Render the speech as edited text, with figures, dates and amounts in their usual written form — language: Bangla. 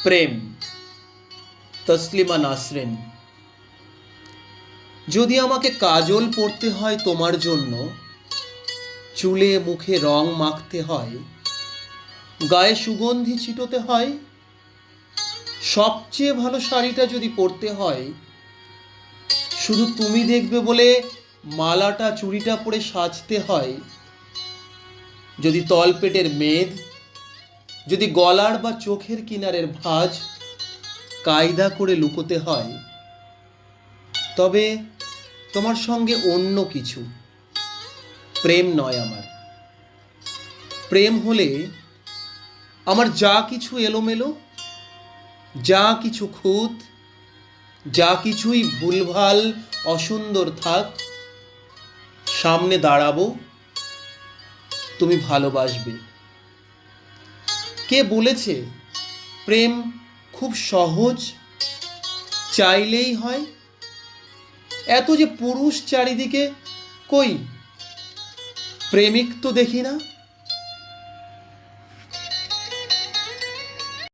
প্রেম, তসলিমা নাসরিন। যদি আমাকে কাজল পরতে হয় তোমার জন্য, চুলে মুখে রং মাখতে হয়, গায়ে সুগন্ধি ছিটোতে হয়, সবচেয়ে ভালো শাড়িটা যদি পরতে হয়, শুধু তুমি দেখবে বলে মালাটা চুড়িটা পরে সাজতে হয়, যদি তলপেটের মেদ, যদি গলার বা চোখের কিনারের ভাঁজ কায়দা করে লুকোতে হয়, তবে তোমার সঙ্গে অন্য কিছু, প্রেম নয় আমার। প্রেম হলে আমার যা কিছু এলোমেলো, যা কিছু খুঁত, যা কিছুই ভুলভাল অসুন্দর থাক, সামনে দাঁড়াবো, তুমি ভালোবাসবে। কে বলেছে প্রেম খুব সহজ, চাইলেই হয়? এত যে পুরুষ চারিদিকে, কই প্রেমিক তো দেখি না।